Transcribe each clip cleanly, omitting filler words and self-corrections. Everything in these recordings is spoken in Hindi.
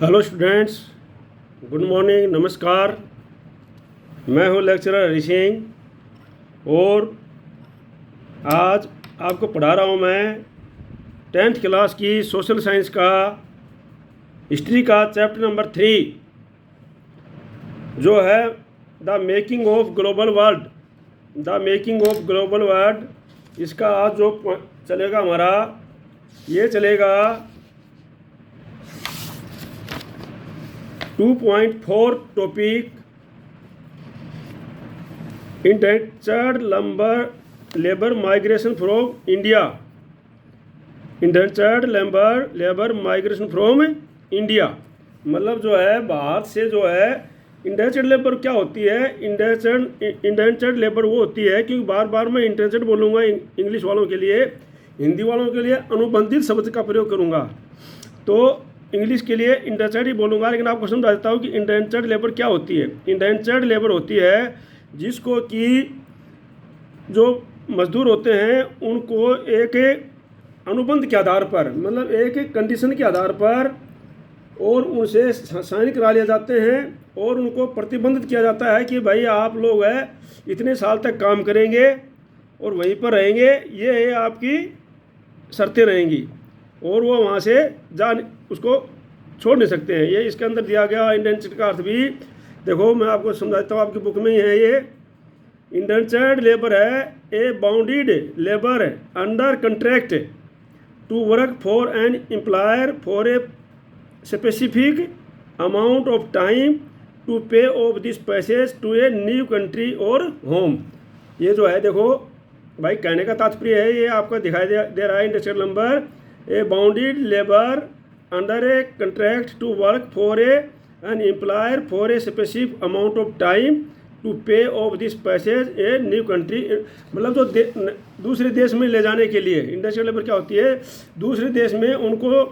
हेलो स्टूडेंट्स, गुड मॉर्निंग, नमस्कार। मैं हूं लेक्चरर हरि सिंह और आज आपको पढ़ा रहा हूं मैं 10th क्लास की सोशल साइंस का हिस्ट्री का चैप्टर नंबर 3 जो है the making of global world. The making of global world इसका आज जो चलेगा हमारा ये चलेगा 2.4 topic indentured labour migration from India. Indentured labour migration from India मतलब जो है बाहर से जो है इंडेंचर्ड लेबर क्या होती है। इंडेंचर्ड लेबर वो होती है, क्योंकि बार बार मैं इंडेंचर्ड बोलूँगा इंग्लिश वालों के लिए, हिंदी वालों के लिए अनुबंधित शब्द का प्रयोग करूँगा, तो इंग्लिश के लिए इंडेंचर्ड ही बोलूँगा। लेकिन आपको समझा देता हूँ कि इंडेंचर्ड लेबर क्या होती है। इंडेंचर्ड लेबर होती है जिसको कि जो मजदूर होते हैं उनको एक अनुबंध के आधार पर, मतलब एक कंडीशन के आधार पर और उनसे साइन करा लिए जाते हैं और उनको प्रतिबंधित किया जाता है कि भाई आप लोग है इतने साल तक काम करेंगे और वहीं पर रहेंगे, ये आपकी शर्तें रहेंगी और वो वहाँ से उसको छोड़ नहीं सकते हैं। ये इसके अंदर दिया गया इंडेंचर्ड का अर्थ भी देखो, मैं आपको समझाता हूँ, आपकी बुक में ही है। ये इंडेंचर्ड लेबर है a bounded labour under contract to work for an employer for a specific amount of time to pay off this passage to a new country और होम। ये जो है देखो भाई, कहने का तात्पर्य है, ये आपका दिखाई दे रहा है indentured number a bounded labour under a contract to work for an employer for a specific amount of time to pay off this passage a new country, मतलब जो दूसरे देश में ले जाने के लिए इंडेंचर्ड लेबर क्या होती है, दूसरे देश में उनको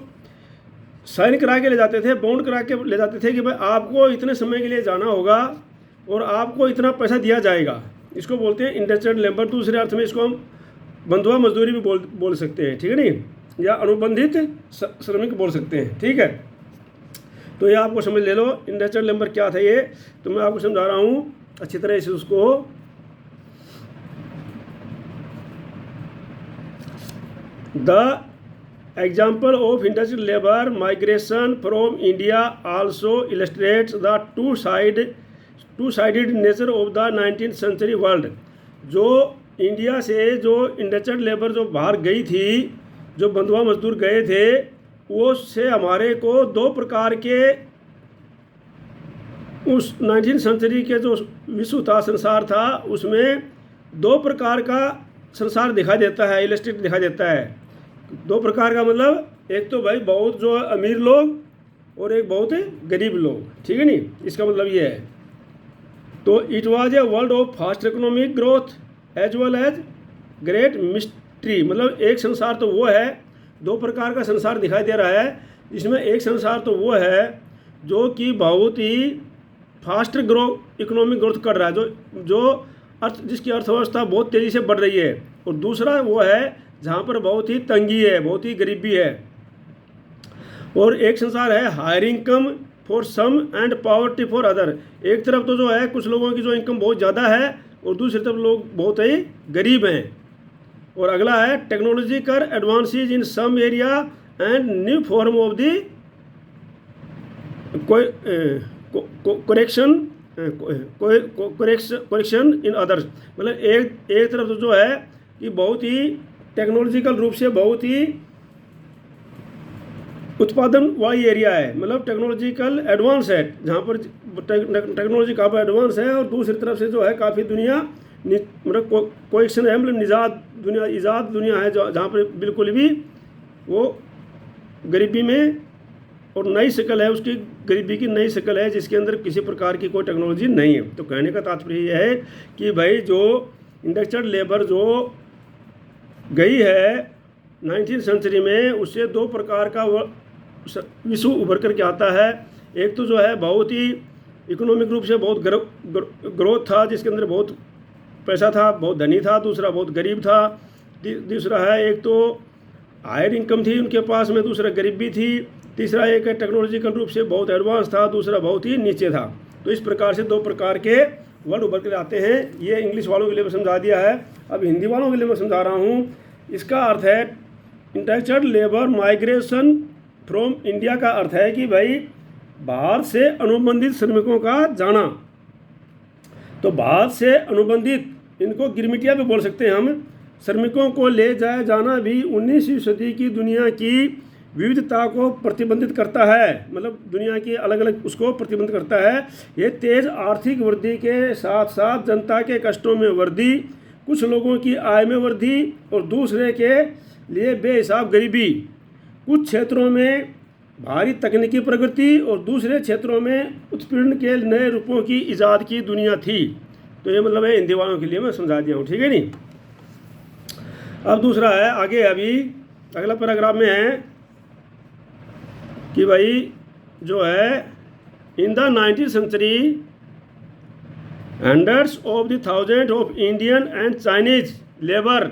साइन करा के ले जाते थे, बॉन्ड करा के ले जाते थे कि भाई आपको इतने समय के लिए जाना होगा और आपको इतना पैसा दिया जाएगा। इसको बोलते हैं इंडेंचर्ड लेबर। दूसरे अर्थ में इसको हम बंधुआ मजदूरी भी बोल सकते हैं, ठीक है नहीं, या अनुबंधित श्रमिक बोल सकते हैं, ठीक है। तो ये आपको समझ ले लो इंडेंचर्ड लेबर क्या था ये, तो मैं आपको समझा रहा हूँ अच्छी तरह से उसको। The example of indentured labour migration from India also illustrates the two sided nature of the 19th century world. जो इंडिया से जो इंडेंचर्ड लेबर जो बाहर गई थी, जो बंधुआ मजदूर गए थे, वो से हमारे को दो प्रकार के उस 19th सेंचुरी के जो विश्व था, संसार था, उसमें दो प्रकार का संसार दिखाई देता है, इलस्ट्रेट दिखाई देता है। दो प्रकार का मतलब एक तो भाई बहुत जो अमीर लोग और एक बहुत गरीब लोग, ठीक है नहीं, इसका मतलब ये है। तो it was a world of fast economic growth as well as great mystery, मतलब एक संसार तो वो है, दो प्रकार का संसार दिखाई दे रहा है, जिसमें एक संसार तो वो है जो कि बहुत ही फास्ट इकोनॉमिक ग्रोथ कर रहा है, जो जिसकी अर्थव्यवस्था बहुत तेज़ी से बढ़ रही है, और दूसरा वो है जहाँ पर बहुत ही तंगी है, बहुत ही गरीबी है। और एक संसार है higher income for some and poverty for other. एक तरफ तो जो है कुछ लोगों की जो इनकम बहुत ज़्यादा है और दूसरी तरफ लोग बहुत ही गरीब हैं। और अगला है technological advances in some area and new form of the correction in others. मतलब एक तरफ तो जो है कि बहुत ही टेक्नोलॉजिकल रूप से बहुत ही उत्पादन वाली एरिया है, मतलब टेक्नोलॉजिकल एडवांस है, जहाँ पर टेक्नोलॉजी काफ़ी एडवांस है, और दूसरी तरफ से जो है काफ़ी दुनिया मतलब कोएक्शन है, मतलब ईजाद दुनिया है, जहाँ पर बिल्कुल भी वो गरीबी में और नई शक्ल है, उसकी गरीबी की नई शक्ल है, जिसके अंदर किसी प्रकार की कोई टेक्नोलॉजी नहीं है। तो कहने का तात्पर्य यह है कि भाई जो इंडेंचर्ड लेबर जो गई है 19th सेंचुरी में, उससे दो प्रकार का विश्व उभर कर के आता है। एक तो जो है बहुत ही इकोनॉमिक रूप से बहुत ग्रोथ था, जिसके अंदर बहुत पैसा था, बहुत धनी था, दूसरा बहुत गरीब था। दूसरा है एक तो हायर इनकम थी उनके पास में, दूसरा गरीबी थी, तीसरा एक है टेक्नोलॉजिकल रूप से बहुत एडवांस था, दूसरा बहुत ही नीचे था। तो इस प्रकार से दो प्रकार के वर्ड उभर कर आते हैं। ये इंग्लिश वालों के लिए मैं समझा दिया है। अब हिंदी वालों के लिए मैं समझा रहा हूँ। इसका अर्थ है intentional labour migration from India का अर्थ है कि भाई बाहर से अनुबंधित श्रमिकों का जाना। तो बाहर से अनुबंधित, इनको गिरमिटिया भी बोल सकते हैं हम, श्रमिकों को ले जाया जाना भी 19वीं सदी की दुनिया की विविधता को प्रतिबंधित करता है। मतलब दुनिया की अलग अलग उसको प्रतिबंधित करता है। ये तेज़ आर्थिक वृद्धि के साथ साथ जनता के कष्टों में वृद्धि, कुछ लोगों की आय में वृद्धि और दूसरे के लिए बेहिसाब गरीबी, कुछ क्षेत्रों में भारी तकनीकी प्रगति और दूसरे क्षेत्रों में उत्पीड़न के नए रूपों की इजाद की दुनिया थी। तो ये मतलब है हिंदी वालों के लिए मैं समझा दिया हूँ, ठीक है नहीं। अब दूसरा है आगे, अभी अगला पैराग्राफ में है कि भाई जो है in the 19th century hundreds of the thousand of Indian and Chinese labour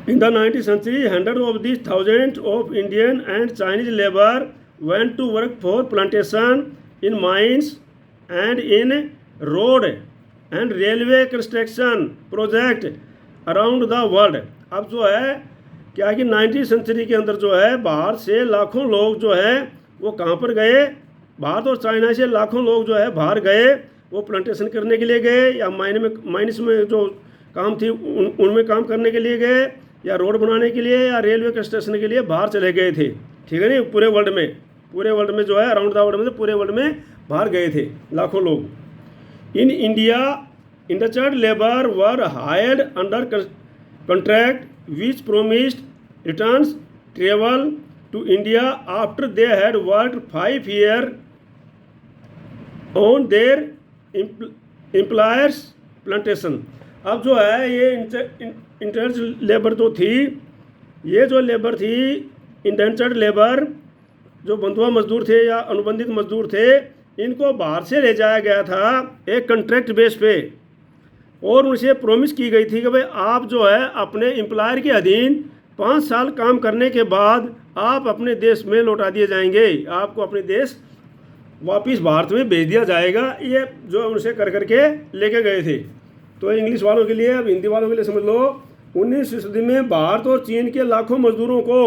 In the 19th century, hundreds of these thousands of Indian and Chinese labor went to work for plantation, in mines, and in road and railway construction project around the world. अब जो है क्या कि 19th सेंचुरी के अंदर जो है बाहर से लाखों लोग जो है वो कहाँ पर गए, भारत और चाइना से लाखों लोग जो है बाहर गए, वो प्लांटेशन करने के लिए गए या माइन्स में जो काम थी उनमें काम करने के लिए गए, या रोड बनाने के लिए या रेलवे कंस्ट्रक्शन के लिए बाहर चले गए थे, ठीक है नहीं। पूरे वर्ल्ड में जो है अराउंड द वर्ल्ड में, पूरे वर्ल्ड में बाहर गए थे लाखों लोग। In India industrial labour were hired under contract which promised returns travel to India after they had worked 5 years on their employers plantation. अब जो है ये इंडेंचर्ड लेबर जो थी, ये जो लेबर थी इंडेंचर्ड लेबर, जो बंधुआ मजदूर थे या अनुबंधित मजदूर थे, इनको बाहर से ले जाया गया था एक कॉन्ट्रैक्ट बेस पे, और उनसे प्रॉमिस की गई थी कि भाई आप जो है अपने एम्प्लॉयर के अधीन 5 साल काम करने के बाद आप अपने देश में लौटा दिए जाएंगे, आपको अपने देश वापस भारत में भेज दिया जाएगा। ये जो उनसे कर करके लेके गए थे। तो इंग्लिश वालों के लिए, अब हिंदी वालों के लिए समझ लो, 19वीं सदी में भारत और चीन के लाखों मजदूरों को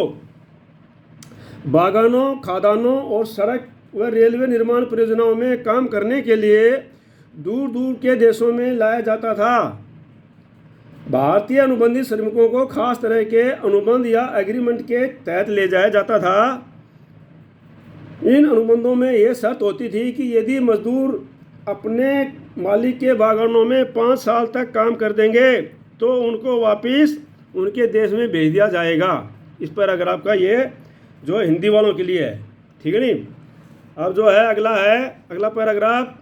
बागानों, खादानों और सड़क व रेलवे निर्माण परियोजनाओं में काम करने के लिए दूर दूर के देशों में लाया जाता था। भारतीय अनुबंधित श्रमिकों को खास तरह के अनुबंध या एग्रीमेंट के तहत ले जाया जाता था। इन अनुबंधों में यह शर्त होती थी कि यदि मजदूर अपने मालिक के बागानों में 5 साल तक काम कर देंगे तो उनको वापस उनके देश में भेज दिया जाएगा। इस पैराग्राफ का ये जो हिंदी वालों के लिए है, ठीक है नहीं। अब जो है अगला paragraph,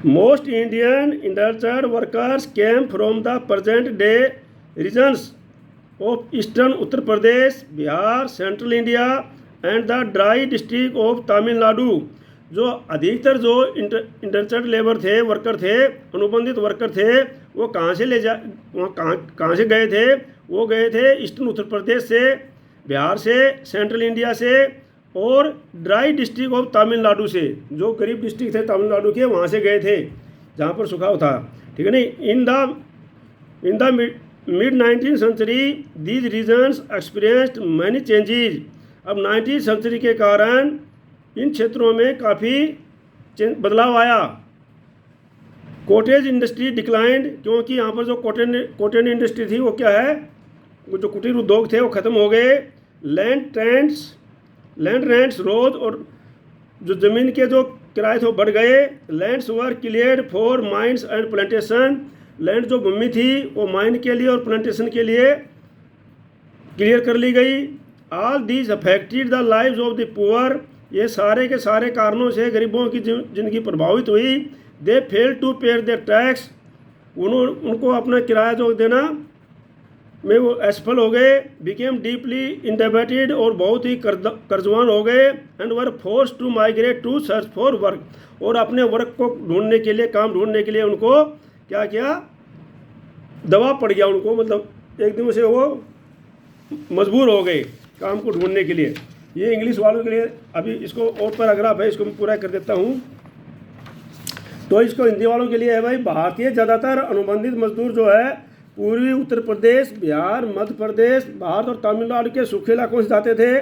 most Indian industrial workers came from the present day regions of eastern Uttar Pradesh, Bihar, central India and the dry district of Tamil Nadu. जो अधिकतर जो इंडेंचर्ड लेबर थे, वर्कर थे, अनुबंधित वर्कर थे, वो कहाँ से गए थे? वो गए थे ईस्टर्न उत्तर प्रदेश से, बिहार से, सेंट्रल इंडिया से और ड्राई डिस्ट्रिक्ट ऑफ तमिलनाडु से। जो गरीब डिस्ट्रिक्ट थे तमिलनाडु के, वहाँ से गए थे जहाँ पर सुखाव था, ठीक है नहीं। In the mid 19th century these regions experienced many changes. अब 19th सेंचुरी के कारण इन क्षेत्रों में काफ़ी बदलाव आया। कॉटेज इंडस्ट्री डिक्लाइंड, क्योंकि यहाँ पर जो कॉटन इंडस्ट्री थी वो क्या है, वो जो कुटीर उद्योग थे वो ख़त्म हो गए। लैंड रेंट्स रोज, और जो ज़मीन के जो किराए थे वो बढ़ गए। Lands were cleared for mines and plantation, land जो भूमि थी वो माइन के लिए और प्लांटेशन के लिए क्लियर कर ली गई। All these affected the lives of the poor, ये सारे के सारे कारणों से गरीबों की जिंदगी प्रभावित हुई। दे फेल टू पे देयर टैक्स, उनको अपना किराया जो देना में वो असफल हो गए, बिकेम डीपली इंडेबिटेड और बहुत ही कर्जवान हो गए, and were force to migrate to search for work, और अपने वर्क को ढूंढने के लिए, काम ढूंढने के लिए उनको क्या किया, दबाव पड़ गया उनको, मतलब एकदम से वो मजबूर हो गए काम को ढूंढने के लिए। ये इंग्लिश वालों के लिए, अभी इसको और पैराग्राफ है, इसको मैं पूरा कर देता हूँ। तो इसको हिंदी वालों के लिए है भाई, भारतीय ज़्यादातर अनुबंधित मजदूर जो है पूर्वी उत्तर प्रदेश, बिहार, मध्य प्रदेश, भारत और तमिलनाडु के सूखे इलाकों से जाते थे।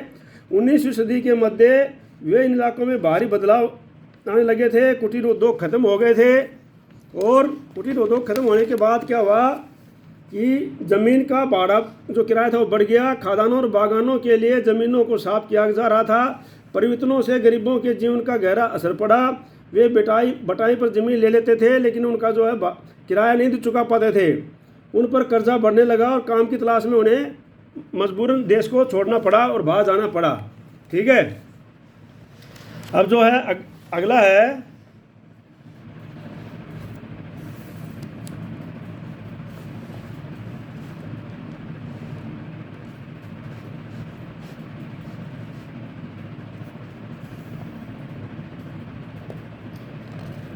19वीं सदी के मध्य वे इन इलाकों में भारी बदलाव आने लगे थे, कुटीर उद्योग खत्म हो गए थे, और कुटीर उद्योग खत्म होने के बाद क्या हुआ कि ज़मीन का भाड़ा जो किराया था वो बढ़ गया, खादानों और बागानों के लिए ज़मीनों को साफ किया जा रहा था, परिवर्तनों से गरीबों के जीवन का गहरा असर पड़ा। वे बटाई पर ज़मीन ले लेते थे, लेकिन उनका जो है किराया नहीं चुका पाते थे, उन पर कर्जा बढ़ने लगा और काम की तलाश में उन्हें मजबूरन देश को छोड़ना पड़ा और बाहर जाना पड़ा। ठीक है, अब जो है अगला है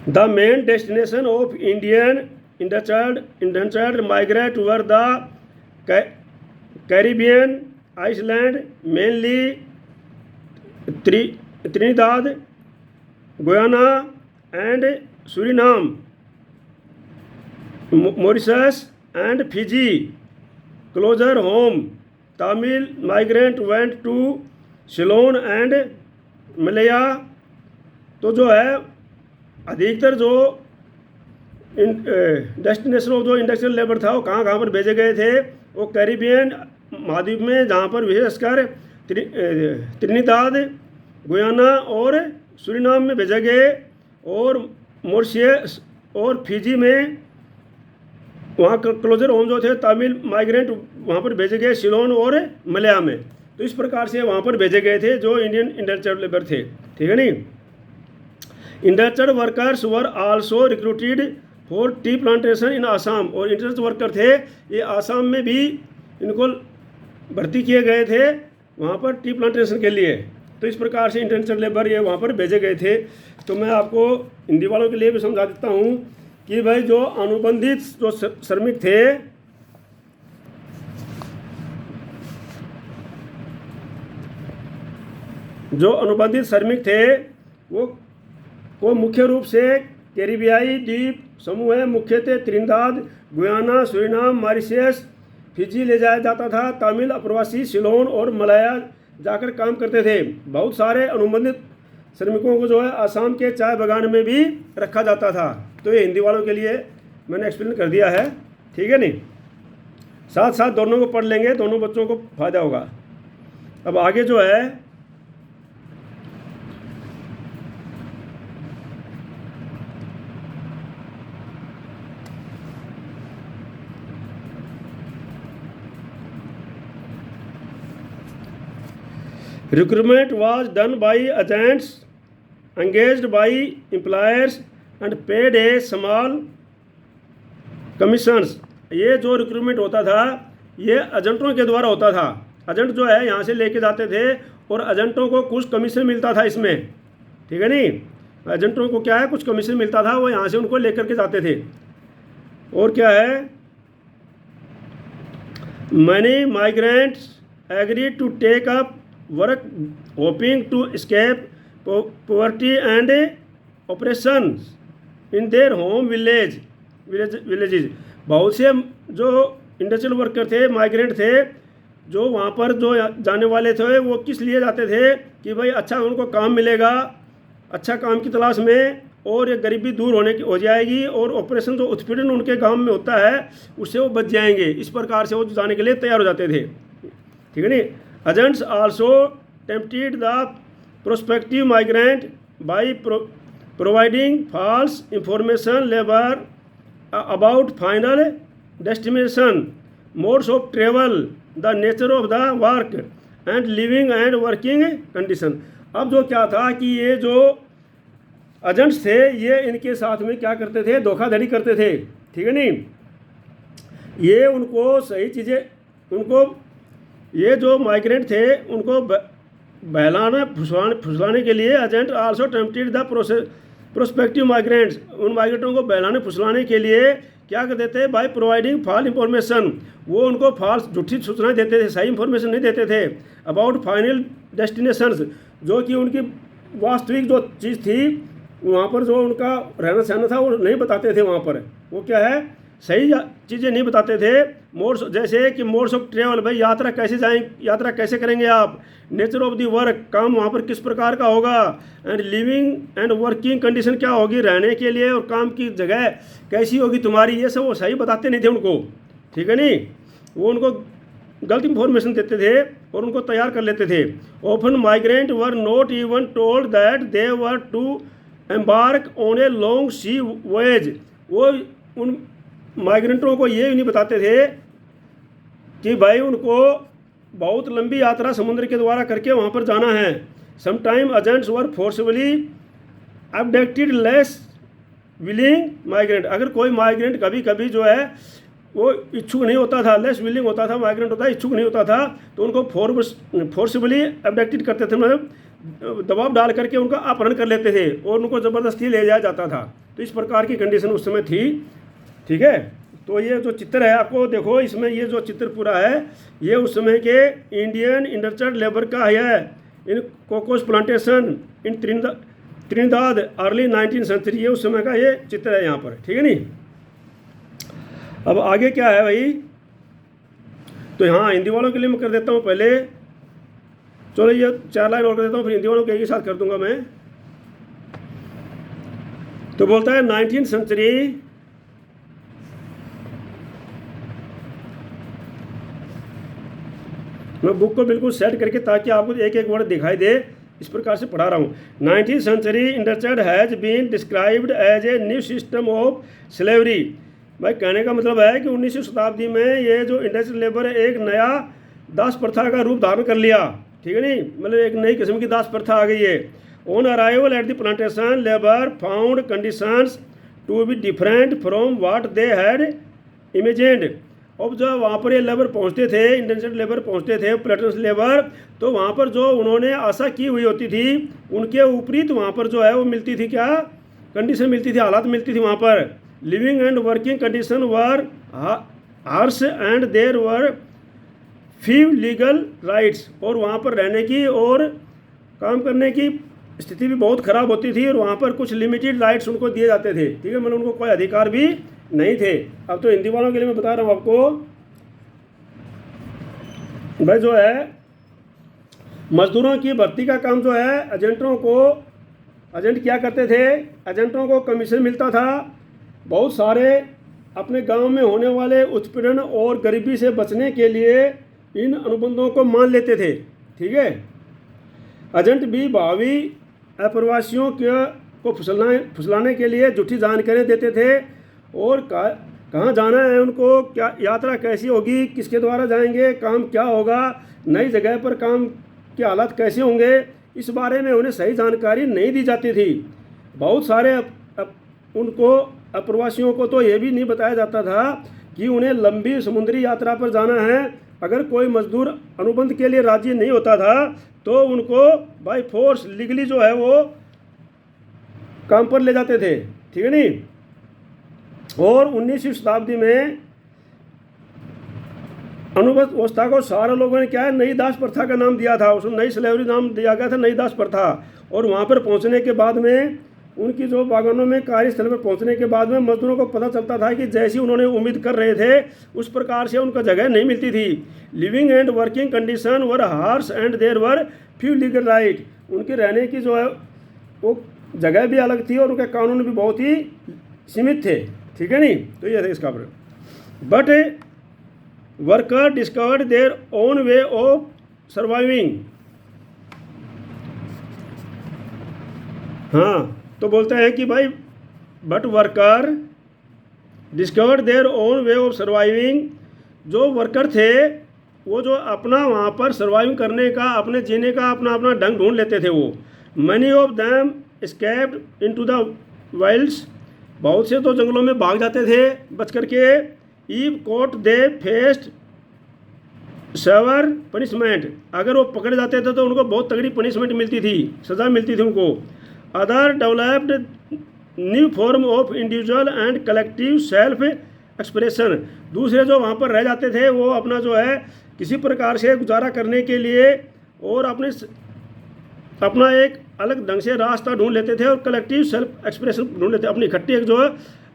the main destination of Indian indentured migrate were the Caribbean island, mainly Trinidad, Guyana and Surinam, Mauritius and Fiji. Closer home Tamil migrant went to Ceylon and Malaya. तो जो है अधिकतर जो डेस्टिनेशन ऑफ जो इंडस्ट्रियल लेबर था वो कहाँ कहाँ पर भेजे गए थे, वो कैरिबियन महाद्वीप में, जहाँ पर विशेषकर त्रिनिदाद, गुयाना और सूरिनाम में भेजे गए, और मॉरिशस और फिजी में वहाँ क्लोजर होम जो थे तमिल माइग्रेंट वहाँ पर भेजे गए, सिलोन और मलया में। तो इस प्रकार से वहाँ पर भेजे गए थे जो इंडियन इंडेंचर्ड लेबर थे। ठीक है नहीं। Indentured workers were also recruited for tea plantation in Assam, और इंडेंचर्ड वर्कर थे ये आसाम में भी इनको भर्ती किए गए थे वहाँ पर टी प्लांटेशन के लिए। तो इस प्रकार से इंडेंचर्ड लेबर ये वहाँ पर भेजे गए थे। तो मैं आपको हिंदी वालों के लिए भी समझा देता हूँ कि भाई जो अनुबंधित जो श्रमिक थे, जो अनुबंधित श्रमिक थे वो मुख्य रूप से कैरिबियाई द्वीप समूह है, मुख्यतः Trinidad, Guyana, Suriname, Mauritius, Fiji ले जाया जाता था। तमिल अप्रवासी सिलोन और मलाया जाकर काम करते थे। बहुत सारे अनुबंधित श्रमिकों को जो है आसाम के चाय बागान में भी रखा जाता था। तो ये हिंदी वालों के लिए मैंने एक्सप्लेन कर दिया है। ठीक है नहीं, साथ साथ दोनों को पढ़ लेंगे, दोनों बच्चों को फायदा होगा। अब आगे जो है recruitment was done by agents engaged by employers and paid a small commissions। ये जो रिक्रूटमेंट होता था ये एजेंटों के द्वारा होता था। एजेंट जो है यहाँ से लेके जाते थे और एजेंटों को कुछ कमीशन मिलता था इसमें। ठीक है नहीं, एजेंटों को क्या है, कुछ कमीशन मिलता था, वो यहाँ से उनको लेकर के जाते थे। और क्या है, many migrants agreed to take up work hoping to escape poverty and oppression in their home villages। बहुत से जो इंडस्ट्रियल वर्कर थे, माइग्रेंट थे, जो वहाँ पर जो जाने वाले थे वो किस लिए जाते थे कि भाई अच्छा उनको काम मिलेगा, अच्छा काम की तलाश में, और ये गरीबी दूर हो जाएगी, और ऑपरेशन जो उत्पीड़न उनके गांव में होता है उससे वो बच जाएंगे। इस प्रकार से वो जाने के लिए तैयार हो जाते थे। ठीक है नहीं। Agents also tempted the prospective migrant by providing false information labour about final destination, modes of travel, the nature of the work and living and working condition. अब जो क्या था कि ये जो एजेंट्स थे ये इनके साथ में क्या करते थे, धोखाधड़ी करते थे। ठीक है नहीं, ये उनको सही चीज़ें उनको ये जो माइग्रेंट थे उनको बहलाना फुसलाने के लिए agent also tempted the prospective migrants, उन माइग्रेंटों को बहलाने फुसलाने के लिए क्या करते थे, बाय प्रोवाइडिंग फॉल्स इंफॉर्मेशन, वो उनको फॉल्स झूठी सूचनाएं देते थे, सही इंफॉर्मेशन नहीं देते थे अबाउट फाइनल डेस्टिनेशंस, जो कि उनकी वास्तविक जो चीज़ थी वहाँ पर जो उनका रहना सहना था वो नहीं बताते थे। वहाँ पर वो क्या है, सही चीज़ें नहीं बताते थे। मोड्स जैसे कि मोड्स ऑफ ट्रेवल, भाई यात्रा कैसे जाएंगे, यात्रा कैसे करेंगे आप, नेचर ऑफ दी वर्क, काम वहाँ पर किस प्रकार का होगा, and living and working condition क्या होगी, रहने के लिए और काम की जगह कैसी होगी तुम्हारी, ये सब वो सही बताते नहीं थे उनको, ठीक है नहीं, वो उनको गलत इंफॉर्मेशन देते थे और उनको तैयार कर लेते थे। Often migrant were not even told that they were to embark on a long sea voyage, वो उन माइग्रेंटों को ये नहीं बताते थे कि भाई उनको बहुत लंबी यात्रा समुद्र के द्वारा करके वहाँ पर जाना है। Sometime agents were forcefully abducted less willing migrant, अगर कोई माइग्रेंट कभी कभी जो है वो इच्छुक नहीं होता था, लेस विलिंग होता था, माइग्रेंट होता है इच्छुक नहीं होता था, तो उनको फोर्सफुली अबडक्टेड करते थे, मतलब दबाव डाल करके उनका अपहरण कर लेते थे और उनको ज़बरदस्ती ले जाया जाता था। तो इस प्रकार की कंडीशन उस समय थी, ठीक है। तो ये जो चित्र है आपको देखो, इसमें ये जो चित्र पूरा है ये उस समय के इंडियन इंडस्ट्रियल लेबर का है in cocoa plantation in Trinidad early 19th century, ये उस समय का ये चित्र है यहाँ पर, ठीक है नहीं। अब आगे क्या है भाई, तो यहाँ हिंदी वालों के लिए मैं कर देता हूँ पहले, चलो ये 4 लाइन और कर देता हूँ, फिर हिंदी वालों के एक ही साथ कर दूंगा मैं। तो बोलता है 19th सेंचुरी, मैं बुक को बिल्कुल सेट करके ताकि आपको एक एक वर्ड दिखाई दे इस प्रकार से पढ़ा रहा हूँ। 19th century industry has been described as a new system of slavery, भाई कहने का मतलब है कि 19वीं शताब्दी में ये जो इंडस्ट्रियल लेबर है एक नया दास प्रथा का रूप धारण कर लिया, ठीक है नहीं, मतलब एक नई किस्म की दास प्रथा आ गई है। On arrival at the plantation labour found conditions to be different from what they had imagined, अब जब वहाँ पर ये लेबर पहुँचते थे, इंडस्ट्रियल लेबर पहुँचते थे, प्लांटेशन लेबर, तो वहाँ पर जो उन्होंने आशा की हुई होती थी उनके विपरीत वहाँ पर जो है वो मिलती थी, क्या कंडीशन मिलती थी, हालात मिलती थी वहाँ पर। Living and working condition were harsh and there were few legal rights, और वहाँ पर रहने की और काम करने की स्थिति भी बहुत ख़राब होती थी और वहाँ पर कुछ लिमिटेड राइट्स उनको दिए जाते थे, ठीक है, मतलब उनको कोई अधिकार भी नहीं थे। अब तो हिंदी वालों के लिए मैं बता रहा हूँ आपको, भाई जो है मजदूरों की भर्ती का काम जो है एजेंट क्या करते थे, एजेंटों को कमीशन मिलता था, बहुत सारे अपने गांव में होने वाले उत्पीड़न और गरीबी से बचने के लिए इन अनुबंधों को मान लेते थे, ठीक है। एजेंट भी भावी अप्रवासियों को फुसलाने के लिए झूठी जानकारी देते थे और कहाँ जाना है उनको, क्या यात्रा कैसी होगी, किसके द्वारा जाएंगे, काम क्या होगा, नई जगह पर काम के हालात कैसे होंगे, इस बारे में उन्हें सही जानकारी नहीं दी जाती थी। बहुत सारे उनको अप्रवासियों को तो ये भी नहीं बताया जाता था कि उन्हें लंबी समुद्री यात्रा पर जाना है। अगर कोई मजदूर अनुबंध के लिए राजी नहीं होता था तो उनको बाय फोर्स लीगली जो है वो काम पर ले जाते थे, ठीक है नहीं। और 19वीं शताब्दी में अनुबंध व्यवस्था को सारे लोगों ने क्या है, नई दास प्रथा का नाम दिया था, उसको नई स्लेवरी नाम दिया गया था, नई दास प्रथा। और वहाँ पर पहुँचने के बाद में उनकी जो बागानों में कार्यस्थल पर पहुंचने के बाद में मजदूरों को पता चलता था कि जैसी उन्होंने उम्मीद कर रहे थे उस प्रकार से उनका जगह नहीं मिलती थी। Living and working condition were harsh and there were few legal right, उनके रहने की जो है वो जगह भी अलग थी और उनके कानून भी बहुत ही सीमित थे, ठीक है नहीं। तो ये थे इसका but worker discovered their own way of surviving, हाँ तो बोलते हैं कि भाई but worker discovered their own way of surviving, जो वर्कर थे वो जो अपना वहाँ पर सर्वाइविंग करने का, अपने जीने का अपना अपना ढंग ढूंढ लेते थे वो। Money of them escaped into the Wilde's, बहुत से तो जंगलों में भाग जाते थे बच करके। If caught they faced severe punishment, अगर वो पकड़े जाते थे तो उनको बहुत तगड़ी पनिशमेंट मिलती थी, सज़ा मिलती थी उनको। Other developed new form of individual and collective self expression, दूसरे जो वहाँ पर रह जाते थे वो अपना जो है किसी प्रकार से गुजारा करने के लिए और अपना एक अलग ढंग से रास्ता ढूंढ लेते थे और कलेक्टिव सेल्फ एक्सप्रेशन ढूंढ लेते, अपनी इकट्ठी एक जो है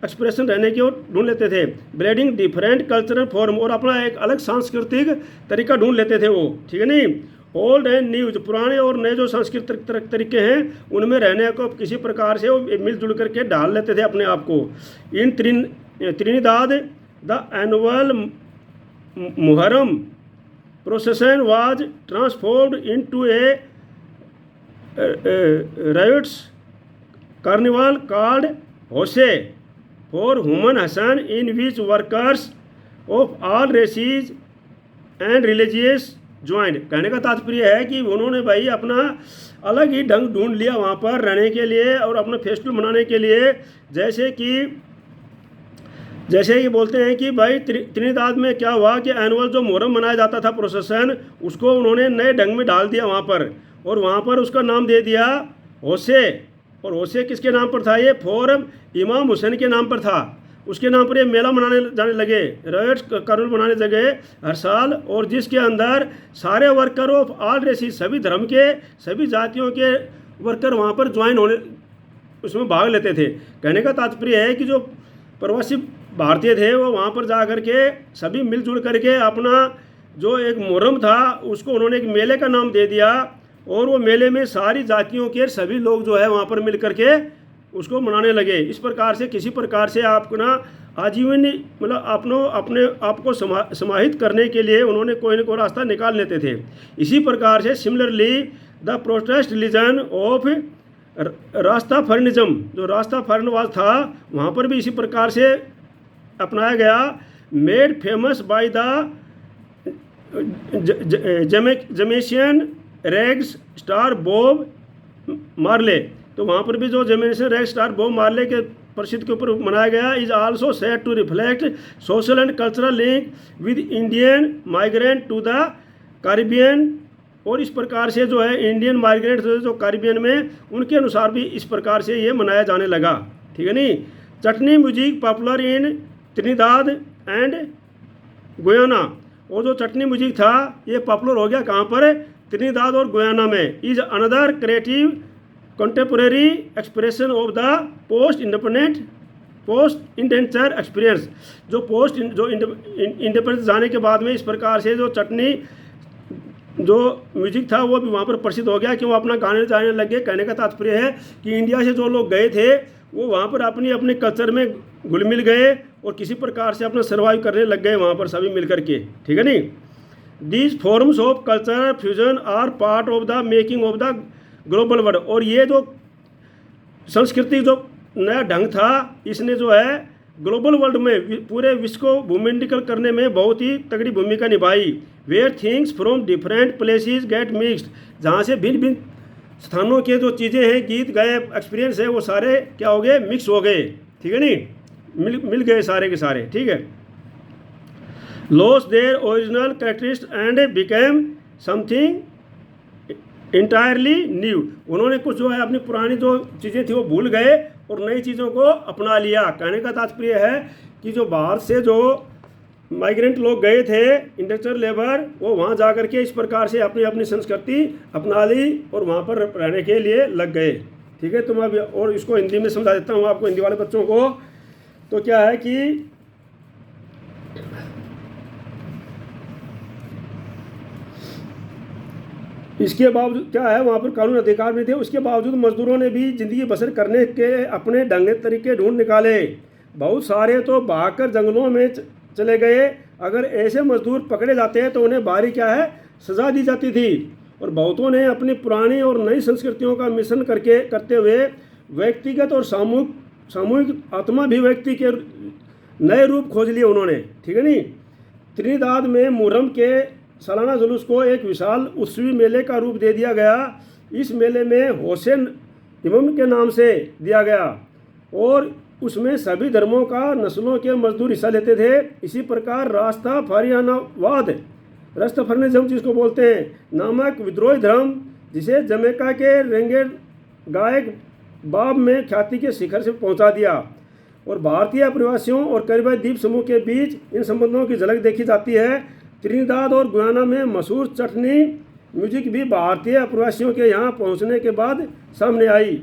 एक्सप्रेशन रहने की ओर ढूंढ लेते थे। ब्रीडिंग डिफरेंट कल्चरल फॉर्म, और अपना एक अलग सांस्कृतिक तरीका ढूंढ लेते थे वो, ठीक है नहीं। ओल्ड एंड न्यू, जो पुराने और नए जो सांस्कृतिक तरीके हैं उनमें रहने को किसी प्रकार से वो मिलजुल करके ढाल लेते थे अपने आप को। In Trinidad the annual Muharram procession was transformed into a rites carnival called Hosay for human Hasan, in which workers of all races and religious joint. कहने का तात्पर्य है कि उन्होंने भाई अपना अलग ही ढंग ढूंढ लिया वहाँ पर रहने के लिए और अपना फेस्टिवल मनाने के लिए। जैसे कि बोलते हैं कि भाई त्रिनिदाद में क्या हुआ कि एनुअल जो मुहर्रम मनाया जाता था प्रोसेसन, उसको उन्होंने नए ढंग में डाल दिया वहाँ पर, और वहाँ पर उसका नाम दे दिया होसे। और होसे किसके नाम पर था? ये फॉर इमाम हुसैन के नाम पर था, उसके नाम पर ये मेला मनाने जाने लगे, रॉयट्स कार्निवल मनाने लगे हर साल, और जिसके अंदर सारे वर्कर ऑफ ऑल रेसिस, सभी धर्म के सभी जातियों के वर्कर वहाँ पर ज्वाइन होने उसमें भाग लेते थे। कहने का तात्पर्य है कि जो प्रवासी भारतीय थे वो वहाँ पर जा कर के सभी मिलजुल करके अपना जो एक मुहर्रम था उसको उन्होंने एक मेले का नाम दे दिया, और वो मेले में सारी जातियों के सभी लोग जो है वहाँ पर मिल करके उसको मनाने लगे। इस प्रकार से किसी प्रकार से अपना आजीवन मतलब अपने आप को समाहित करने के लिए उन्होंने कोई न कोई रास्ता निकाल लेते थे। इसी प्रकार से similarly the protest religion of Rastafarism, जो रास्ताफरिनवाद था वहाँ पर भी इसी प्रकार से अपनाया गया। Made famous by the Jamaican reggae star Bob Marley, तो वहाँ पर भी जो Jamaican reggae star Bob Marley के प्रसिद्ध के ऊपर मनाया गया। Is also said to reflect social and cultural link with Indian migrant to the Caribbean, और इस प्रकार से जो है इंडियन माइग्रेंट जो कैरिबियन में उनके अनुसार भी इस प्रकार से ये मनाया जाने लगा, ठीक है नहीं। Chutney music popular in Trinidad and Guyana, और जो चटनी म्यूजिक था ये पॉपुलर हो गया कहाँ पर? त्रिनिदाद और गुयाना में। Is another creative contemporary expression of the post indenture experience, जो इंडिपेंडेंस जाने के बाद में इस प्रकार से जो चटनी जो म्यूजिक था वो भी वहाँ पर प्रसिद्ध हो गया कि वो अपना गाने जाने लग गए। कहने का तात्पर्य है कि इंडिया से जो लोग गए थे वो वहाँ पर अपने कल्चर में घुल मिल गए और किसी प्रकार से अपना सर्वाइव करने लग गए वहाँ पर सभी मिल करके, ठीक है नहीं। These forms of culture fusion are part of the making of the global world, और ये जो संस्कृति जो नया ढंग था इसने जो है ग्लोबल वर्ल्ड में पूरे विश्व को भूमिंडल करने में बहुत ही तगड़ी भूमिका निभाई। Where things from different places get mixed, जहाँ से भिन्न भिन्न स्थानों के जो चीज़ें हैं, गीत गए, एक्सपीरियंस है, वो सारे क्या हो गए? मिक्स हो गए, ठीक है नहीं, मिल गए सारे के सारे, ठीक है। Loss their original characteristics and became something entirely new, उन्होंने कुछ जो है अपनी पुरानी जो चीज़ें थी वो भूल गए और नई चीज़ों को अपना लिया। कहने का तात्पर्य है कि जो बाहर से जो माइग्रेंट लोग गए थे इंडस्ट्रियल लेबर, वो वहाँ जा कर के इस प्रकार से अपनी अपनी संस्कृति अपना ली और वहाँ पर रहने के लिए लग गए, ठीक है। तो मैं अभी और इसको हिंदी में समझा देता हूँ आपको, हिंदी वाले बच्चों को। तो क्या है कि इसके बावजूद क्या है, वहाँ पर कानून अधिकार नहीं थे, उसके बावजूद मजदूरों ने भी ज़िंदगी बसर करने के अपने ढंग तरीके ढूंढ निकाले। बहुत सारे तो भागकर जंगलों में चले गए। अगर ऐसे मजदूर पकड़े जाते हैं तो उन्हें भारी क्या है? सज़ा दी जाती थी। और बहुतों ने अपनी पुरानी और नई संस्कृतियों का मिश्रण करते हुए व्यक्तिगत और सामूहिक आत्माभिव्यक्ति के नए रूप खोज लिए उन्होंने, ठीक है नहीं। त्रिनिदाद में मुहर्रम के सालाना जुलूस को एक विशाल उत्सवी मेले का रूप दे दिया गया। इस मेले में हुसैन इमाम के नाम से दिया गया और उसमें सभी धर्मों का नस्लों के मजदूर हिस्सा लेते थे। इसी प्रकार रास्ताफारियानवाद रस्तफरनिज्म जिसको बोलते हैं नामक विद्रोही धर्म, जिसे जमैका के रेंगे गायक बाब में ख्याति के शिखर से पहुंचा दिया। और भारतीय प्रवासियों और कैरिबियन द्वीप समूह के बीच इन संबंधों की झलक देखी जाती है। त्रिनिदाद और गुयाना में मशहूर चटनी म्यूजिक भी भारतीय प्रवासियों के यहाँ पहुँचने के बाद सामने आई।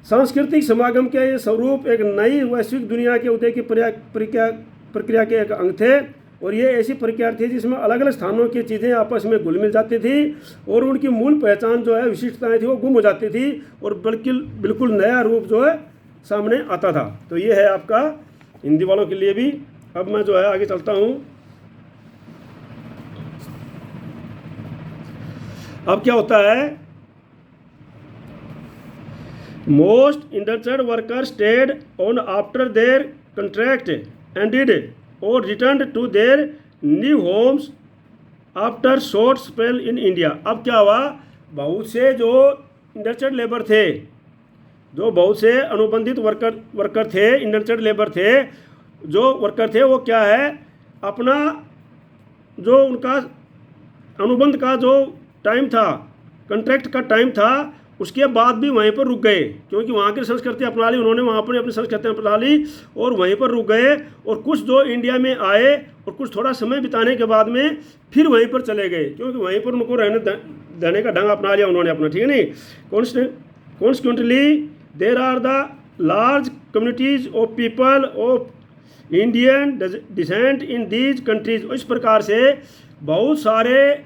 सांस्कृतिक समागम के ये स्वरूप एक नई वैश्विक दुनिया के उदय की प्रक्रिया के एक अंग थे। और ये ऐसी प्रक्रिया थी जिसमें अलग अलग स्थानों की चीज़ें आपस में घुल मिल जाती थी और उनकी मूल पहचान जो है, विशिष्टताएं थी, वो गुम हो जाती थी और बिल्कुल नया रूप जो है सामने आता था। तो ये है आपका हिंदी वालों के लिए भी। अब मैं जो है आगे चलता हूँ। अब क्या होता है, most indentured worker stayed on after their contract ended और return to their new homes after short spell in India. अब क्या हुआ, बहुत से जो इंडेंचर्ड लेबर थे, जो बहुत से अनुबंधित वर्कर थे, इंडेंचर्ड लेबर थे, जो वर्कर थे, वो क्या है, अपना जो उनका अनुबंध का जो टाइम था, कॉन्ट्रैक्ट का टाइम था, उसके बाद भी वहीं पर रुक गए, क्योंकि वहाँ की संस्कृति अपना ली उन्होंने, वहाँ पर अपनी संस्कृति अपना ली और वहीं पर रुक गए। और कुछ जो इंडिया में आए और कुछ थोड़ा समय बिताने के बाद में फिर वहीं पर चले गए, क्योंकि वहीं पर उनको रहने देने का ढंग अपना लिया उन्होंने अपना, ठीक है नहीं। Constituently there are the large communities of people of Indian descent in these countries. इस प्रकार से बहुत सारे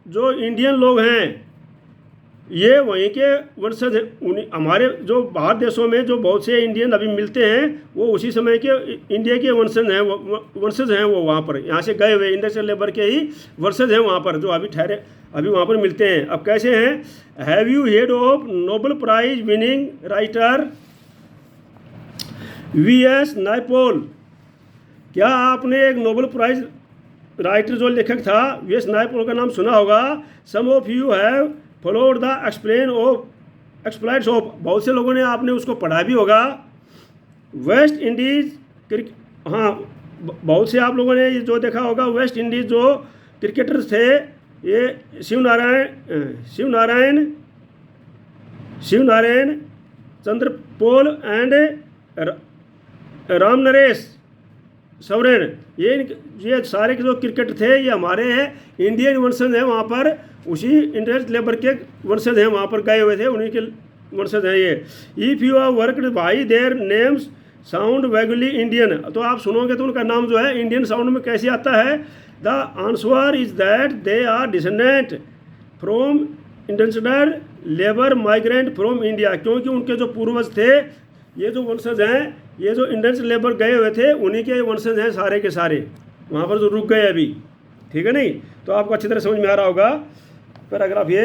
जो इंडियन लोग हैं ये वहीं के वंशज हैं। हमारे जो बाहर देशों में जो बहुत से इंडियन अभी मिलते हैं वो उसी समय के इंडिया के वंशज हैं वो वहाँ पर, यहाँ से गए हुए इंडस्ट्रियल लेबर के ही वंशज हैं वहाँ पर, जो अभी ठहरे अभी वहाँ पर मिलते हैं। अब कैसे हैं, have you heard of Nobel prize winning writer V S. Naipaul. क्या आपने एक नोबेल प्राइज राइटर जो लेखक था वी.एस. नायपॉल का नाम सुना होगा। Some of you have followed the exploits of. बहुत से लोगों ने आपने उसको पढ़ा भी होगा। वेस्ट इंडीज हाँ, बहुत से आप लोगों ने जो देखा होगा, वेस्ट इंडीज जो क्रिकेटर्स थे, ये शिवनारायण चंद्रपोल एंड रामनरेश सवरेन, ये सारे के जो क्रिकेट थे ये हमारे इंडियन वंशज हैं, वहाँ पर उसी इंडियन लेबर के वंशज हैं, वहाँ पर गए हुए थे, उन्हीं के वंशज हैं ये। If you are worked by their names sound vaguely Indian, तो आप सुनोगे तो उनका नाम जो है इंडियन साउंड में कैसे आता है। The answer is that they are descendant from indentured labour migrant from India, क्योंकि उनके जो पूर्वज थे, ये जो वंशज हैं, ये जो इंडेंचर्ड लेबर गए हुए थे उन्हीं के वंशज हैं सारे के सारे, वहाँ पर जो रुक गए अभी, ठीक है नहीं। तो आपको अच्छी तरह समझ में आ रहा होगा पैराग्राफ ये।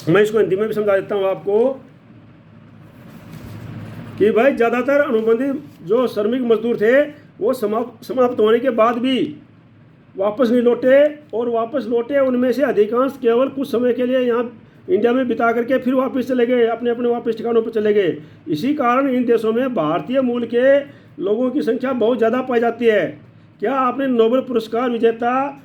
मैं इसको हिंदी में भी समझा देता हूँ आपको कि भाई ज़्यादातर अनुबंधित जो श्रमिक मजदूर थे वो समाप्त होने के बाद भी वापस नहीं लौटे, और वापस लौटे उनमें से अधिकांश केवल कुछ समय के लिए यहाँ इंडिया में बिता करके फिर वापस चले गए, अपने अपने वापस ठिकानों पर चले गए। इसी कारण इन देशों में भारतीय मूल के लोगों की संख्या बहुत ज़्यादा पाई जाती है। क्या आपने नोबेल पुरस्कार विजेता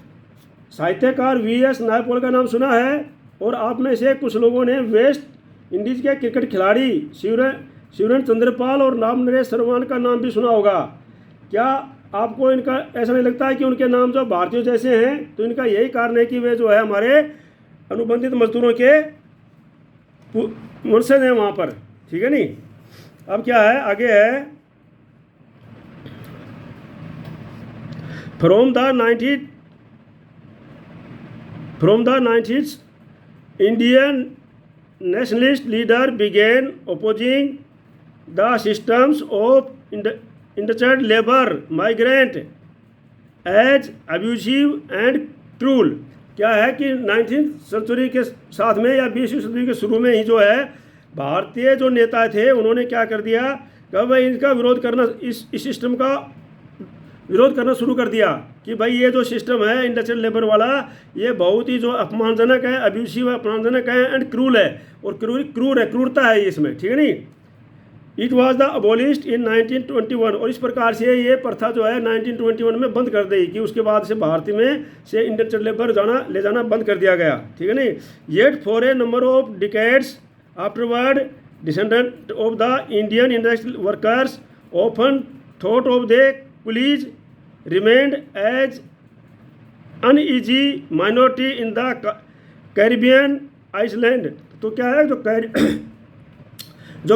साहित्यकार वी.एस. नायपॉल का नाम सुना है? और आप में से कुछ लोगों ने वेस्ट इंडीज़ के क्रिकेट खिलाड़ी शिवरेन चंद्रपाल और रामनरेश सवरेन का नाम भी सुना होगा। क्या आपको इनका ऐसा नहीं लगता है कि उनके नाम जो भारतीयों जैसे हैं? तो इनका यही कारण है कि वे जो है हमारे अनुबंधित मजदूरों के वंशज हैं वहाँ पर, ठीक है नहीं। अब क्या है, आगे है, from the 90s Indian nationalist leader began opposing the systems of indentured labor migrant as abusive and cruel। क्या है कि 19th सेंचुरी के साथ में या 20वीं सदी के शुरू में ही जो है भारतीय जो नेता थे उन्होंने क्या कर दिया कि भाई इनका विरोध करना, इस सिस्टम का विरोध करना शुरू कर दिया कि भाई ये जो सिस्टम है इंडस्ट्रियल लेबर वाला, ये बहुत ही जो अपमानजनक है, अब्यूसिव है, अपमानजनक है एंड क्रूर है, और क्रूरता है इसमें, ठीक है नहीं। इट वॉज द अबोलिस्ड इन 1921, और इस प्रकार से ये प्रथा जो है 1921 में बंद कर दी कि उसके बाद से भारत में से इंडेंचर्ड लेबर ले जाना बंद कर दिया गया, ठीक है नहीं। Yet for a number of decades afterward descendant of the Indian industrial workers often thought of the coolies remained as uneasy minority in the Caribbean island. तो क्या है, जो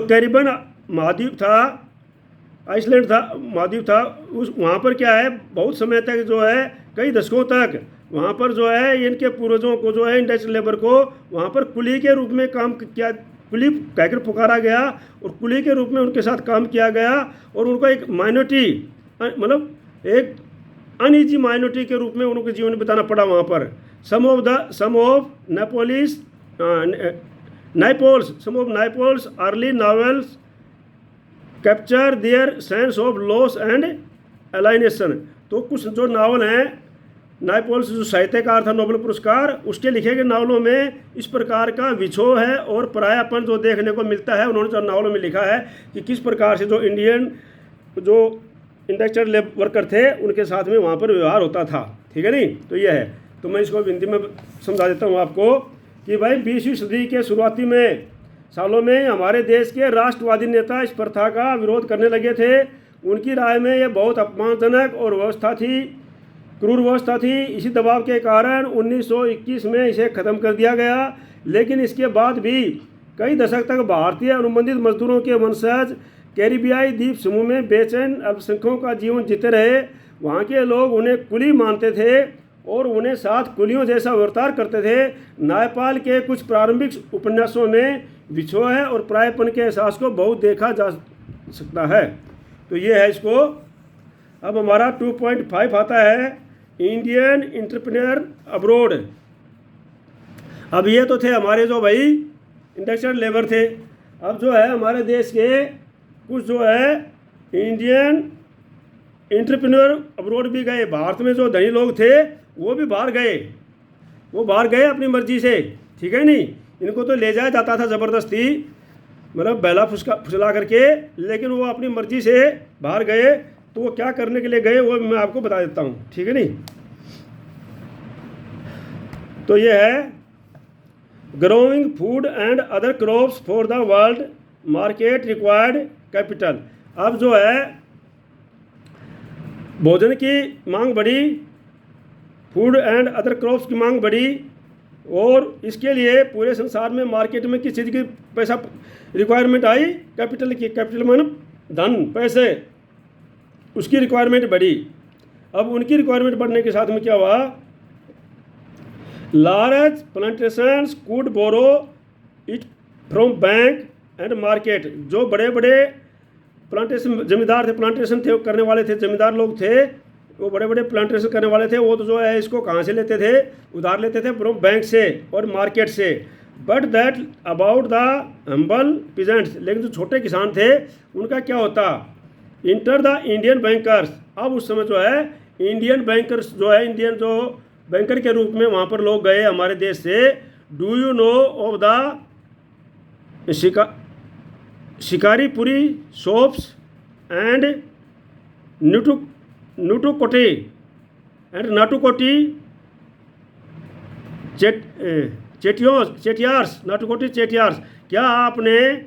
कैरिबियन महाद्वीप था, आइसलैंड था, महाद्वीप था, उस वहाँ पर क्या है बहुत समय तक जो है कई दशकों तक वहाँ पर जो है इनके पूर्वजों को जो है इंडस्ट्रियल लेबर को वहाँ पर कुली के रूप में काम किया, कुली कहकर पुकारा गया और कुली के रूप में उनके साथ काम किया गया और उनको एक माइनॉरिटी मतलब एक अनईजी माइनॉरिटी के रूप में उनको जीवन बिताना पड़ा वहाँ पर। Some of Naipaul's early novels capture their sense of loss and alienation. तो कुछ जो नावल हैं, नाइपोल्स जो साहित्यकार था नोबेल पुरस्कार, उसके लिखे गए नावलों में इस प्रकार का विछोह है और परायापन जो देखने को मिलता है। उन्होंने जो नावलों में लिखा है कि किस प्रकार से जो इंडस्ट्रियल वर्कर थे उनके साथ में वहाँ पर व्यवहार होता था, ठीक है नहीं। तो ये है, तो मैं इसको हिंदी में समझा देता हूँ आपको कि भाई 20वीं सदी के शुरुआती में सालों में हमारे देश के राष्ट्रवादी नेता इस प्रथा का विरोध करने लगे थे। उनकी राय में यह बहुत अपमानजनक और व्यवस्था थी, क्रूर व्यवस्था थी। इसी दबाव के कारण 1921 में इसे ख़त्म कर दिया गया। लेकिन इसके बाद भी कई दशक तक भारतीय अनुबंधित मजदूरों के वंशज कैरिबियाई द्वीप समूह में बेचैन अल्पसंख्यकों का जीवन जीते रहे। वहाँ के लोग उन्हें कुली मानते थे और उन्हें साथ कुलियों जैसा वर्ताव करते थे। नायपाल के कुछ प्रारंभिक उपन्यासों में विछोह और परायपन के एहसास को बहुत देखा जा सकता है। तो ये है इसको। अब हमारा 2.5 आता है इंडियन एंटरप्रेन्योर अब्रोड। अब ये तो थे हमारे जो भाई इंडस्ट्रियल लेबर थे। अब जो है हमारे देश के कुछ जो है इंडियन एंटरप्रेन्योर अब्रोड भी गए। भारत में जो धनी लोग थे वो भी बाहर गए, वो बाहर गए अपनी मर्जी से, ठीक है नहीं। इनको तो ले जाया जाता था ज़बरदस्ती, मतलब बैला फुसला करके, लेकिन वो अपनी मर्जी से बाहर गए। तो वो क्या करने के लिए गए वो मैं आपको बता देता हूँ, ठीक है नहीं। तो ये है growing food and other crops for the world market required capital. अब जो है भोजन की मांग बढ़ी, फूड एंड अदर क्रॉप्स की मांग बढ़ी, और इसके लिए पूरे संसार में मार्केट में किस चीज़ की पैसा रिक्वायरमेंट आई, कैपिटल की। कैपिटल मतलब धन, पैसे, उसकी रिक्वायरमेंट बढ़ी। अब उनकी रिक्वायरमेंट बढ़ने के साथ में क्या हुआ, large plantations could borrow it from bank and market. जो बड़े बड़े प्लांटेशन जमींदार थे, प्लांटेशन थे करने वाले थे, जमींदार लोग थे, वो बड़े बड़े प्लांटेशन करने वाले थे, वो तो जो है इसको कहाँ से लेते थे, उधार लेते थे फ्रॉम बैंक से और मार्केट से। But that about the humble peasants, लेकिन जो छोटे किसान थे उनका क्या होता, इंटर द इंडियन बैंकर्स। अब उस समय जो है इंडियन बैंकर्स जो है, इंडियन जो बैंकर के रूप में वहाँ पर लोग गए हमारे देश से। Do you know of the Shikarpuri shops and Nattukottai Chettiars, Nattukottai Chettiars. क्या आपने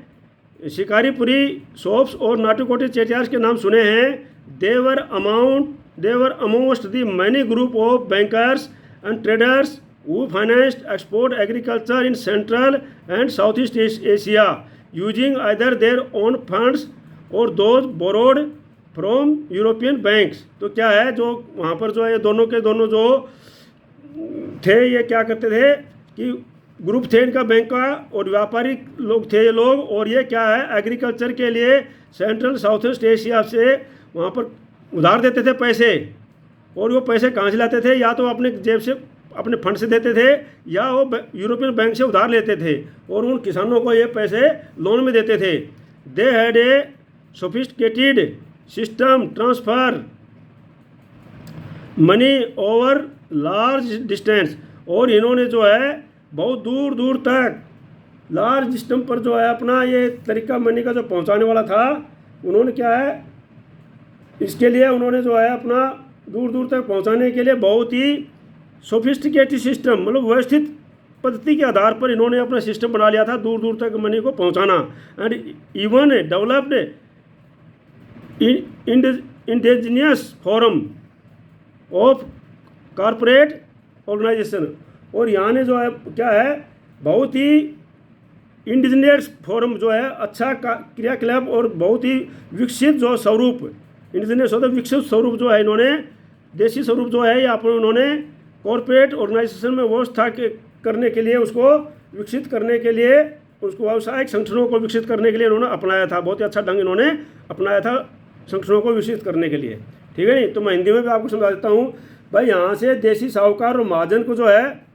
शिकारीपुरी शॉप्स और नाटुकोटी चेटियार्स के नाम सुने हैं? They were almost the many group of bankers and traders who financed export agriculture in Central and Southeast Asia using either their own funds or those borrowed from European banks। तो क्या है, जो वहाँ पर जो है ये दोनों के दोनों जो थे ये क्या करते थे कि ग्रुप थे इनका बैंक का, और व्यापारी लोग थे ये लोग, और ये क्या है एग्रीकल्चर के लिए सेंट्रल साउथ ईस्ट एशिया से वहाँ पर उधार देते थे पैसे। और वो पैसे कहाँ से लाते थे, या तो अपने जेब से अपने फंड से देते थे, या वो यूरोपियन बैंक से उधार लेते थे और उन किसानों को ये पैसे लोन में देते थे। They had a sophisticated system transfer money over large distance. और इन्होंने जो है बहुत दूर दूर तक लार्ज सिस्टम पर जो है अपना ये तरीका मनी का जो पहुंचाने वाला था, उन्होंने क्या है, इसके लिए उन्होंने जो है अपना दूर दूर तक पहुंचाने के लिए बहुत ही सोफिस्टिकेटेड सिस्टम, मतलब व्यवस्थित पद्धति के आधार पर इन्होंने अपना सिस्टम बना लिया था दूर दूर तक मनी को पहुंचाना। And even developed indigenous forms of corporate organisation, और यहाँ ने जो है क्या है, बहुत ही इंडिजिनियस फॉरम जो है अच्छा क्रियाकलाप और बहुत ही विकसित जो स्वरूप, इंडिजिनियस होता है विकसित स्वरूप जो है, इन्होंने देसी स्वरूप जो है यहाँ पर उन्होंने कॉरपोरेट ऑर्गेनाइजेशन में व्यवस्था करने के लिए, उसको विकसित करने के लिए, उसको व्यावसायिक संगठनों को विकसित करने के लिए इन्होंने अपनाया था। बहुत ही अच्छा ढंग इन्होंने अपनाया था संगठनों को विकसित करने के लिए, ठीक है नहीं। तो मैं हिंदी में भी आपको समझा देता हूँ भाई। यहाँ से देसी साहूकार और महाजन को जो है,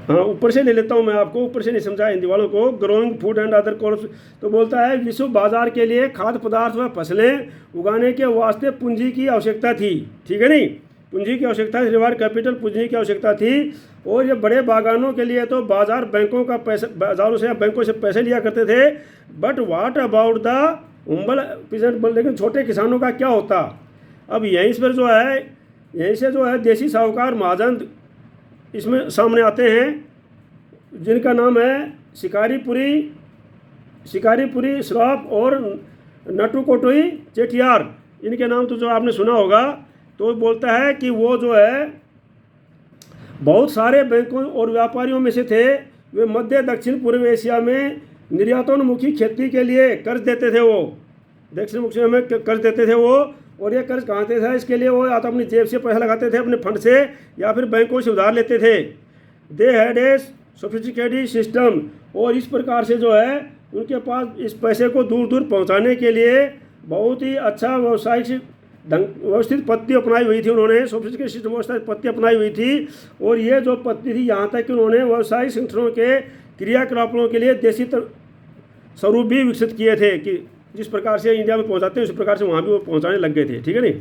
हाँ ऊपर से ले लेता हूँ मैं आपको, ऊपर से नहीं समझा हिंदी वालों को। Growing food and other crops, तो बोलता है विश्व बाजार के लिए खाद्य पदार्थ व फसलें उगाने के वास्ते पूंजी की आवश्यकता थी, ठीक है नहीं, पूंजी की आवश्यकता, रिवार्ड कैपिटल पूंजी की आवश्यकता थी। और ये बड़े बागानों के लिए तो बाजार बैंकों का पैसा, बाजारों से बैंकों से पैसे लिया करते थे। But what about the humble peasant, लेकिन छोटे किसानों का क्या होता। अब यहीं पर जो है, यहीं से जो है देसी साहूकार महाजन इसमें सामने आते हैं, जिनका नाम है शिकारीपुरी श्रॉफ और नटुकोटोई चेटियार। इनके नाम तो जो आपने सुना होगा। तो बोलता है कि वो जो है बहुत सारे बैंकों और व्यापारियों में से थे। वे मध्य दक्षिण पूर्व एशिया में निर्यातोन्मुखी खेती के लिए कर्ज देते थे, वो दक्षिण एशिया में कर्ज देते थे वो। और ये कर्ज कहाँ से था, इसके लिए वो या तो अपनी जेब से पैसा लगाते थे अपने फंड से, या फिर बैंकों से उधार लेते थे। They had a sophisticated system, और इस प्रकार से जो है उनके पास इस पैसे को दूर दूर पहुंचाने के लिए बहुत ही अच्छा व्यवसायिक व्यवस्थित पद्धति अपनाई हुई थी उन्होंने, सोफिस्टिकेटेड सिस्टम व्यवस्थित पद्धति अपनाई हुई थी। और ये जो पद्धति थी, यहाँ तक कि उन्होंने व्यवसायिक संगठनों के क्रियाकलापों के लिए देसी स्वरूप भी विकसित किए थे, कि जिस प्रकार से इंडिया में पहुंचाते हैं उसी प्रकार से वहाँ भी वो पहुंचाने लग गए थे, ठीक है नहीं।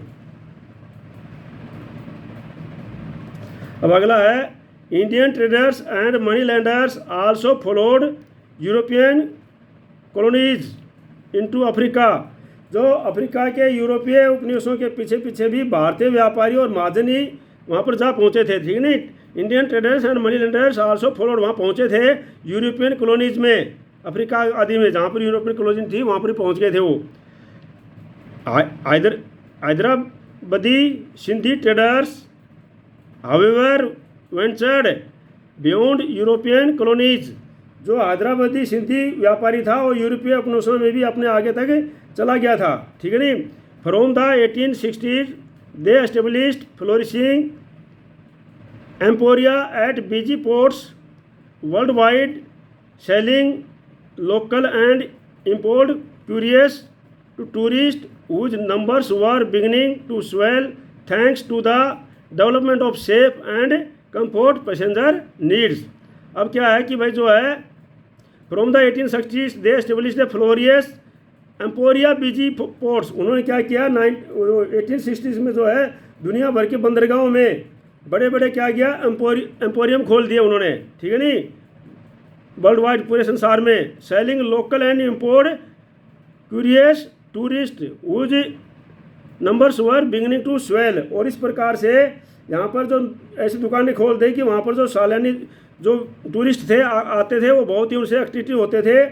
अब अगला है, Indian traders and money lenders also followed European colonies into Africa. जो अफ्रीका के यूरोपीय उपनिवेशों के पीछे पीछे भी भारतीय व्यापारी और महाजन ही वहाँ पर जा पहुँचे थे, ठीक नहीं। Indian traders and money lenders also followed, वहाँ पहुँचे थे यूरोपियन कॉलोनीज में, अफ्रीका आदि में जहाँ पर यूरोपियन कॉलोनी थी वहाँ पर पहुँच गए थे वो। Hyderabadi Sindhi traders however ventured beyond European colonies. जो हैदराबादी सिंधी व्यापारी था वो यूरोपीय उपनिवेशों में भी अपने आगे तक चला गया था, ठीक है नहीं। From the 1860s they established flourishing emporia at busy ports worldwide, selling local and import curious to tourists whose numbers were beginning to swell thanks to the development of safe and comfort passenger needs। अब क्या है कि भाई जो है from the 1860s they established the Florius emporia busy ports. उन्होंने क्या किया 1860s में जो है दुनिया भर के बंदरगाहों में बड़े बड़े क्या किया एम्पोरियम खोल दिए उन्होंने, ठीक है नहीं, वर्ल्ड वाइड पूरे संसार में। Selling local and import curious tourist whose numbers were beginning to swell. और इस प्रकार से यहाँ पर जो ऐसी दुकानें खोल दी कि वहाँ पर जो सालानी जो टूरिस्ट थे आते थे वो बहुत ही उनसे एक्टिव होते थे।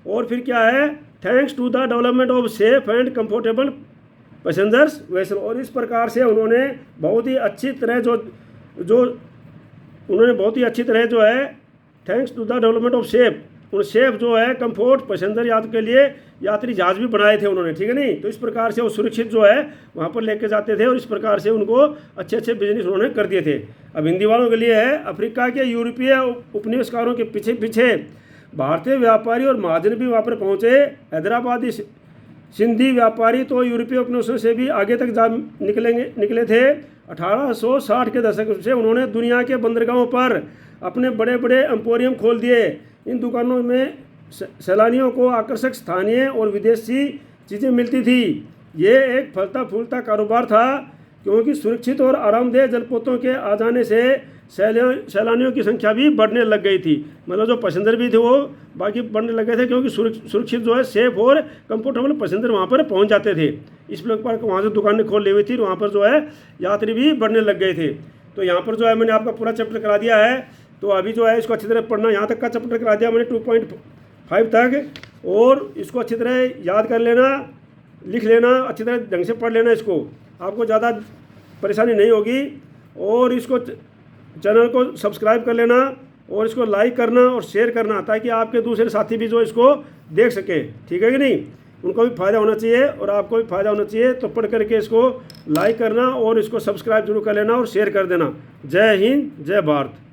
और फिर क्या है, thanks to the development of safe and comfortable passengers vessel. और इस प्रकार से उन्होंने बहुत ही अच्छी तरह जो है thanks to the development of safe, और सेफ जो है कंफर्ट पैसेंजर यात्री के लिए यात्री जहाज भी बनाए थे उन्होंने, ठीक है नहीं। तो इस प्रकार से वो सुरक्षित जो है वहाँ पर लेके जाते थे और इस प्रकार से उनको अच्छे अच्छे बिजनेस उन्होंने कर दिए थे। अब हिंदी वालों के लिए है, अफ्रीका के यूरोपीय उपनिवेशकारों के पीछे पीछे भारतीय व्यापारी और महाजन भी वहाँ पर पहुँचे। हैदराबादी सिंधी व्यापारी तो यूरोपीय उपनिवेशों से भी आगे तक निकले थे। 1860 के दशक से उन्होंने दुनिया के बंदरगाहों पर अपने बड़े बड़े एम्पोरियम खोल दिए। इन दुकानों में सैलानियों को आकर्षक स्थानीय और विदेशी चीज़ें मिलती थी। ये एक फलता फूलता कारोबार था, क्योंकि सुरक्षित और आरामदेह जलपोतों के आ जाने से सैलानियों की संख्या भी बढ़ने लग गई थी। मतलब जो पैसेंजर भी थे वो बाकी बढ़ने लग गए थे, क्योंकि सुरक्षित जो है सेफ और कंफर्टेबल पैसेंजर वहाँ पर पहुँच जाते थे। इस प्रकार वहाँ से दुकानें खोल ली हुई थी, वहाँ पर जो है यात्री भी बढ़ने लग गए थे। तो यहाँ पर जो है मैंने आपका पूरा चैप्टर करा दिया है। तो अभी जो है इसको अच्छी तरह पढ़ना, यहाँ तक का चैप्टर करा दिया मैंने 2.5 तक, और इसको अच्छी तरह याद कर लेना, लिख लेना, अच्छी तरह ढंग से पढ़ लेना। इसको आपको ज़्यादा परेशानी नहीं होगी। और इसको चैनल को सब्सक्राइब कर लेना और इसको लाइक करना और शेयर करना, ताकि आपके दूसरे साथी भी जो इसको देख सके। ठीक है कि नहीं? उनको भी फ़ायदा होना चाहिए और आपको भी फ़ायदा होना चाहिए। तो पढ़ करके इसको लाइक करना और इसको सब्सक्राइब जरूर कर लेना और शेयर कर देना। जय हिंद, जय भारत।